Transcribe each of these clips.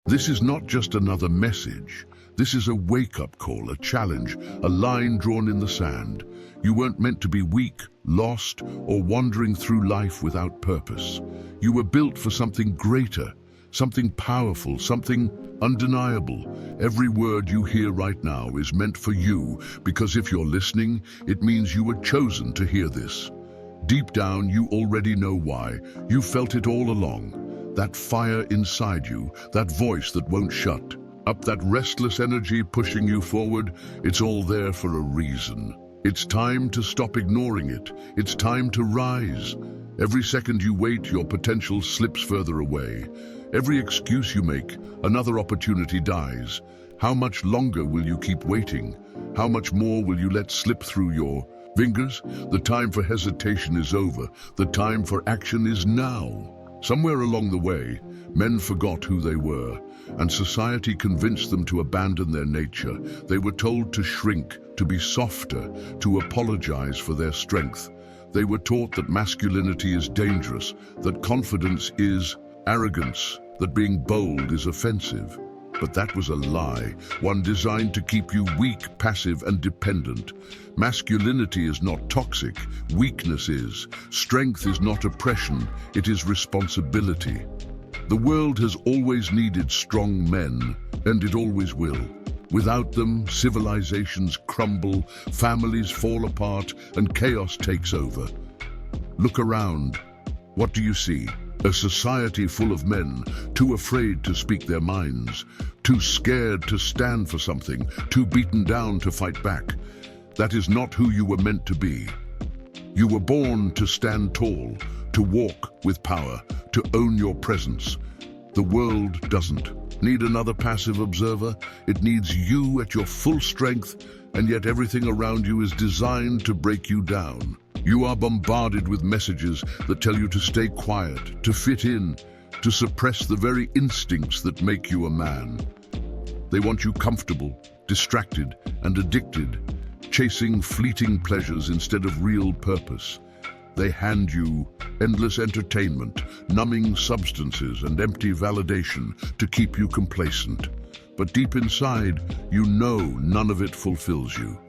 This is not just another message. This is a wake-up call, a challenge, a line drawn in the sand. You weren't meant to be weak, lost, or wandering through life without purpose. You were built for something greater, something powerful, something undeniable. Every word you hear right now is meant for you, because if you're listening, it means you were chosen to hear this. Deep down, you already know why. You felt it all along. That fire inside you, that voice that won't shut up, that restless energy pushing you forward, it's all there for a reason. It's time to stop ignoring it. It's time to rise. Every second you wait, your potential slips further away. Every excuse you make, another opportunity dies. How much longer will you keep waiting? How much more will you let slip through your fingers? The time for hesitation is over. The time for action is now. Somewhere along the way, men forgot who they were, and society convinced them to abandon their nature. They were told to shrink, to be softer, to apologize for their strength. They were taught that masculinity is dangerous, that confidence is arrogance, that being bold is offensive. But that was a lie, one designed to keep you weak, passive, and dependent. Masculinity is not toxic, weakness is. Strength is not oppression, it is responsibility. The world has always needed strong men, and it always will. Without them, civilizations crumble, families fall apart, and chaos takes over. Look around. What do you see? A society full of men, too afraid to speak their minds, too scared to stand for something, too beaten down to fight back. That is not who you were meant to be. You were born to stand tall, to walk with power, to own your presence. The world doesn't need another passive observer. It needs you at your full strength, and yet everything around you is designed to break you down. You are bombarded with messages that tell you to stay quiet, to fit in, to suppress the very instincts that make you a man. They want you comfortable, distracted, and addicted, chasing fleeting pleasures instead of real purpose. They hand you endless entertainment, numbing substances, and empty validation to keep you complacent. But deep inside, you know none of it fulfills you.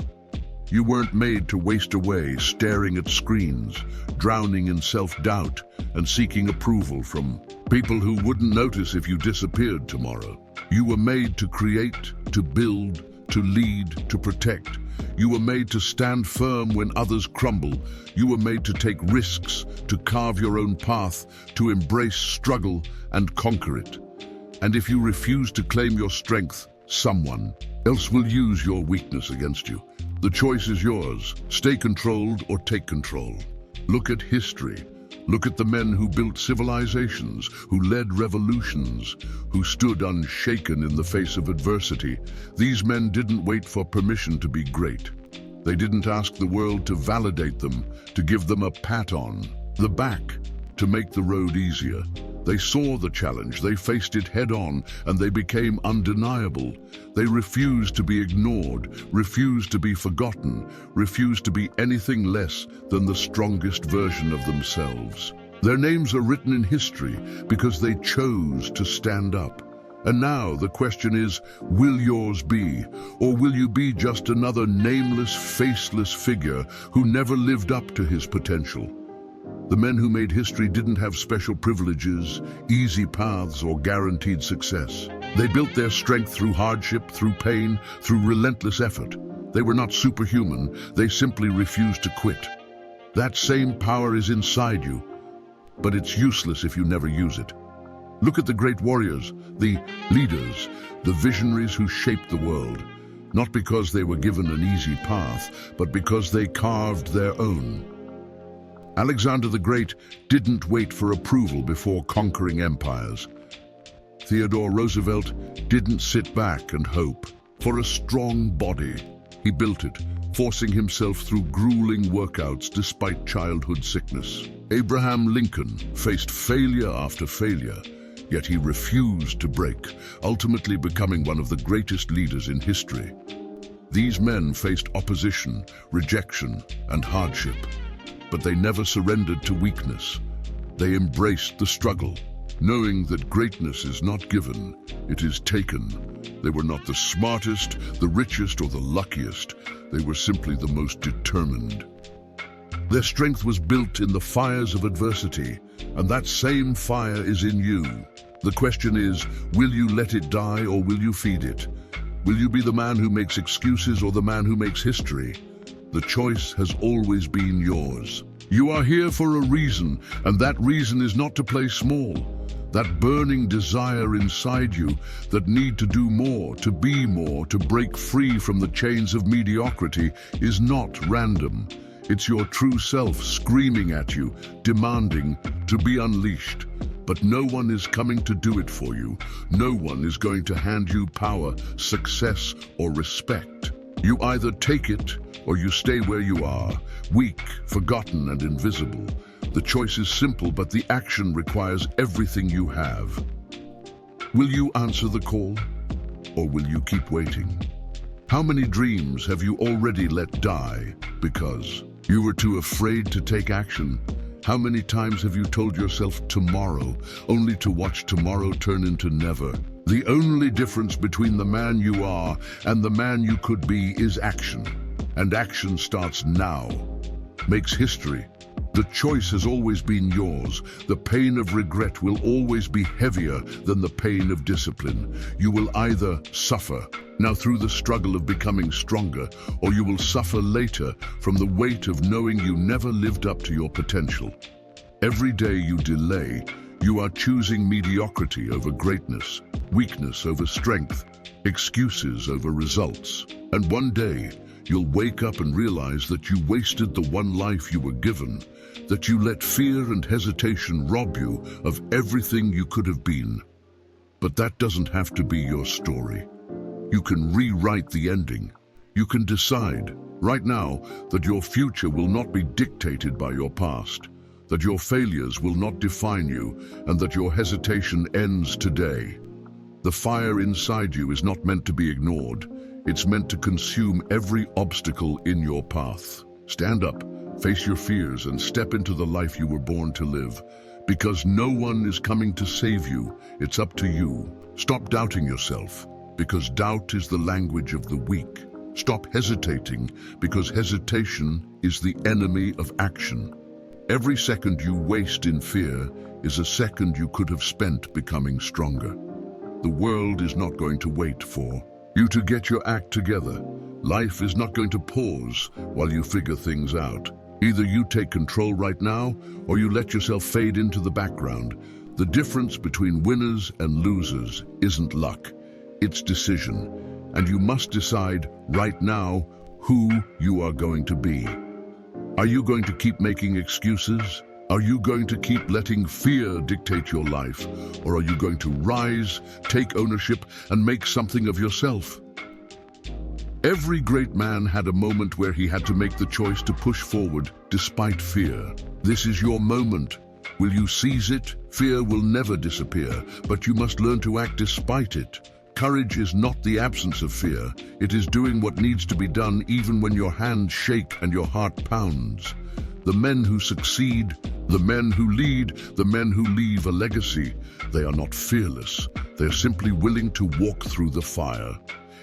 You weren't made to waste away staring at screens, drowning in self-doubt, and seeking approval from people who wouldn't notice if you disappeared tomorrow. You were made to create, to build, to lead, to protect. You were made to stand firm when others crumble. You were made to take risks, to carve your own path, to embrace struggle and conquer it. And if you refuse to claim your strength, someone else will use your weakness against you. The choice is yours. Stay controlled or take control. Look at history. Look at the men who built civilizations, who led revolutions, who stood unshaken in the face of adversity. These men didn't wait for permission to be great. They didn't ask the world to validate them, to give them a pat on the back, to make the road easier. They saw the challenge, they faced it head-on, and they became undeniable. They refused to be ignored, refused to be forgotten, refused to be anything less than the strongest version of themselves. Their names are written in history because they chose to stand up. And now the question is, will yours be? Or will you be just another nameless, faceless figure who never lived up to his potential? The men who made history didn't have special privileges, easy paths, or guaranteed success. They built their strength through hardship, through pain, through relentless effort. They were not superhuman, they simply refused to quit. That same power is inside you, but it's useless if you never use it. Look at the great warriors, the leaders, the visionaries who shaped the world, not because they were given an easy path, but because they carved their own. Alexander the Great didn't wait for approval before conquering empires. Theodore Roosevelt didn't sit back and hope for a strong body. He built it, forcing himself through grueling workouts despite childhood sickness. Abraham Lincoln faced failure after failure, yet he refused to break, ultimately becoming one of the greatest leaders in history. These men faced opposition, rejection, and hardship, but they never surrendered to weakness. They embraced the struggle. knowing that greatness is not given, it is taken. They were not the smartest, the richest, or the luckiest. They were simply the most determined. Their strength was built in the fires of adversity, and that same fire is in you. The question is, will you let it die or will you feed it? Will you be the man who makes excuses or the man who makes history? The choice has always been yours. You are here for a reason, and that reason is not to play small. That burning desire inside you, that need to do more, to be more, to break free from the chains of mediocrity, is not random. It's your true self screaming at you, demanding to be unleashed. But no one is coming to do it for you. No one is going to hand you power, success, or respect. You either take it or you stay where you are, weak, forgotten, and invisible. The choice is simple, but the action requires everything you have. Will you answer the call, or will you keep waiting? How many dreams have you already let die because you were too afraid to take action? How many times have you told yourself tomorrow, only to watch tomorrow turn into never? The only difference between the man you are and the man you could be is action. And action starts now. Makes history. The choice has always been yours. The pain of regret will always be heavier than the pain of discipline. You will either suffer now through the struggle of becoming stronger, or you will suffer later from the weight of knowing you never lived up to your potential. Every day you delay, you are choosing mediocrity over greatness, weakness over strength, excuses over results. And one day, you'll wake up and realize that you wasted the one life you were given, that you let fear and hesitation rob you of everything you could have been. But that doesn't have to be your story. You can rewrite the ending. You can decide right now that your future will not be dictated by your past, that your failures will not define you, and that your hesitation ends today. The fire inside you is not meant to be ignored. It's meant to consume every obstacle in your path. Stand up, face your fears, and step into the life you were born to live. Because no one is coming to save you, it's up to you. Stop doubting yourself, because doubt is the language of the weak. Stop hesitating, because hesitation is the enemy of action. Every second you waste in fear is a second you could have spent becoming stronger. The world is not going to wait for you to get your act together. Life is not going to pause while you figure things out. Either you take control right now, or you let yourself fade into the background. The difference between winners and losers isn't luck, it's decision. And you must decide right now who you are going to be. Are you going to keep making excuses? Are you going to keep letting fear dictate your life? Or are you going to rise, take ownership, and make something of yourself? Every great man had a moment where he had to make the choice to push forward despite fear. This is your moment. Will you seize it? Fear will never disappear, but you must learn to act despite it. Courage is not the absence of fear. It is doing what needs to be done even when your hands shake and your heart pounds. The men who succeed, the men who lead, the men who leave a legacy, they are not fearless. They are simply willing to walk through the fire.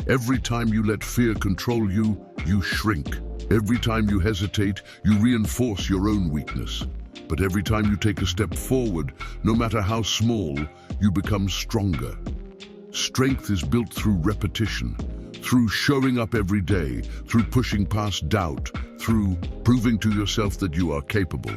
Every time you let fear control you, you shrink. Every time you hesitate, you reinforce your own weakness. But every time you take a step forward, no matter how small, you become stronger. Strength is built through repetition, through showing up every day, through pushing past doubt, through proving to yourself that you are capable.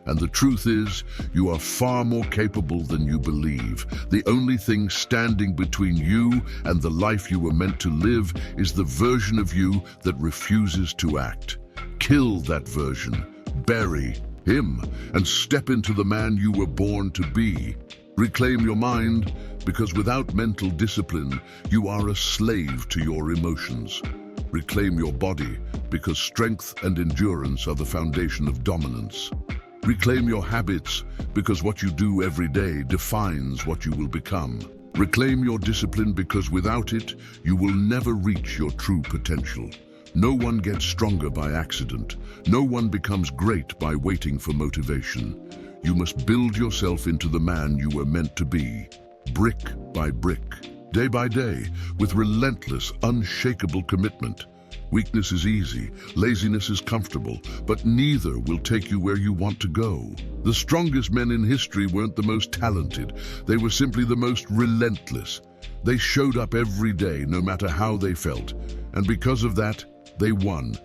And the truth is, you are far more capable than you believe. The only thing standing between you and the life you were meant to live is the version of you that refuses to act. Kill that version, bury him, and step into the man you were born to be. Reclaim your mind, because without mental discipline, you are a slave to your emotions. Reclaim your body, because strength and endurance are the foundation of dominance. Reclaim your habits, because what you do every day defines what you will become. Reclaim your discipline, because without it, you will never reach your true potential. No one gets stronger by accident. No one becomes great by waiting for motivation. You must build yourself into the man you were meant to be, brick by brick, day by day, with relentless, unshakable commitment. Weakness is easy, laziness is comfortable, but neither will take you where you want to go. The strongest men in history weren't the most talented, they were simply the most relentless. They showed up every day, no matter how they felt, and because of that, they won.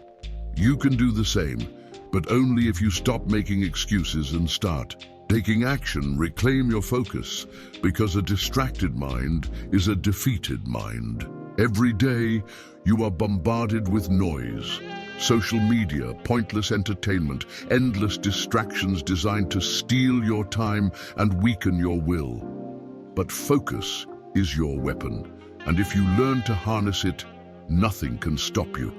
You can do the same, but only if you stop making excuses and start taking action. Reclaim your focus, because a distracted mind is a defeated mind. Every day, you are bombarded with noise. Social media, pointless entertainment, endless distractions designed to steal your time and weaken your will. But focus is your weapon, and if you learn to harness it, nothing can stop you.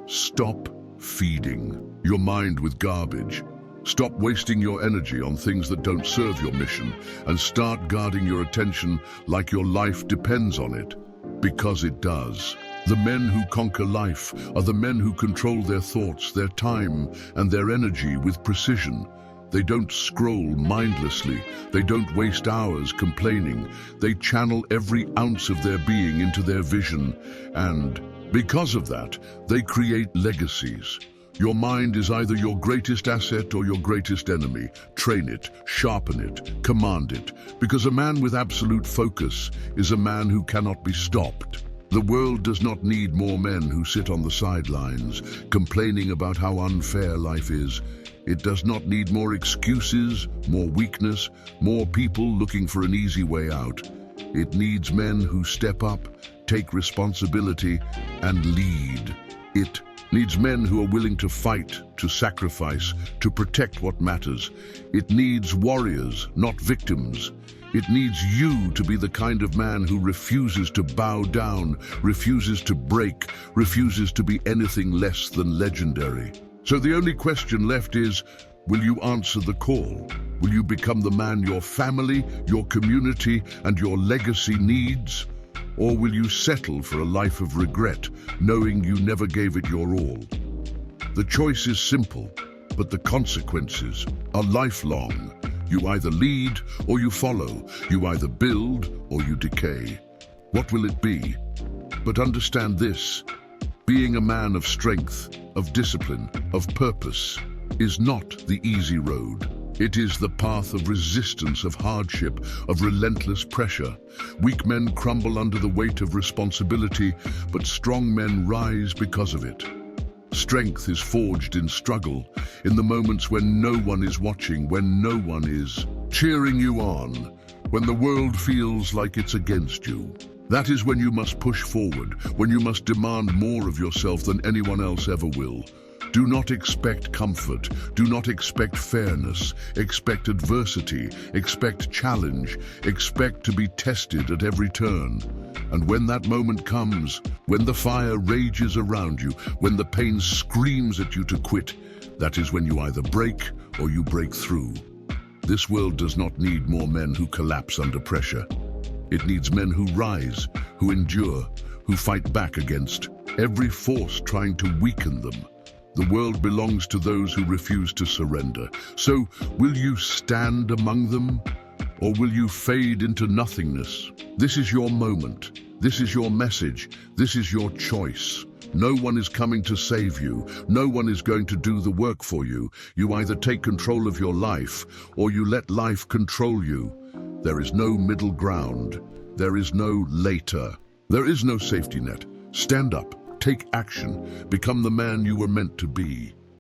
Stop feeding your mind with garbage. Stop wasting your energy on things that don't serve your mission, and start guarding your attention like your life depends on it, because it does. The men who conquer life are the men who control their thoughts, their time, and their energy with precision. They don't scroll mindlessly. They don't waste hours complaining. They channel every ounce of their being into their vision, and because of that, they create legacies. Your mind is either your greatest asset or your greatest enemy. Train it, sharpen it, command it, because a man with absolute focus is a man who cannot be stopped. The world does not need more men who sit on the sidelines, complaining about how unfair life is. It does not need more excuses, more weakness, more people looking for an easy way out. It needs men who step up, take responsibility, and lead. It needs men who are willing to fight, to sacrifice, to protect what matters. It needs warriors, not victims. It needs you to be the kind of man who refuses to bow down, refuses to break, refuses to be anything less than legendary. So the only question left is, will you answer the call? Will you become the man your family, your community, and your legacy needs? Or will you settle for a life of regret, knowing you never gave it your all? The choice is simple, but the consequences are lifelong. You either lead or you follow. You either build or you decay. What will it be? But understand this: being a man of strength, of discipline, of purpose is not the easy road. It is the path of resistance, of hardship, of relentless pressure. Weak men crumble under the weight of responsibility, but strong men rise because of it. Strength is forged in struggle, in the moments when no one is watching, when no one is cheering you on, when the world feels like it's against you. That is when you must push forward, when you must demand more of yourself than anyone else ever will. Do not expect comfort. Do not expect fairness. Expect adversity. Expect challenge. Expect to be tested at every turn. And when that moment comes, when the fire rages around you, when the pain screams at you to quit, that is when you either break or you break through. This world does not need more men who collapse under pressure. It needs men who rise, who endure, who fight back against every force trying to weaken them. The world belongs to those who refuse to surrender. So, will you stand among them, or will you fade into nothingness? This is your moment. This is your message. This is your choice. No one is coming to save you. No one is going to do the work for you. You either take control of your life, or you let life control you. There is no middle ground. There is no later. There is no safety net. Stand up. Take action. Become the man you were meant to be.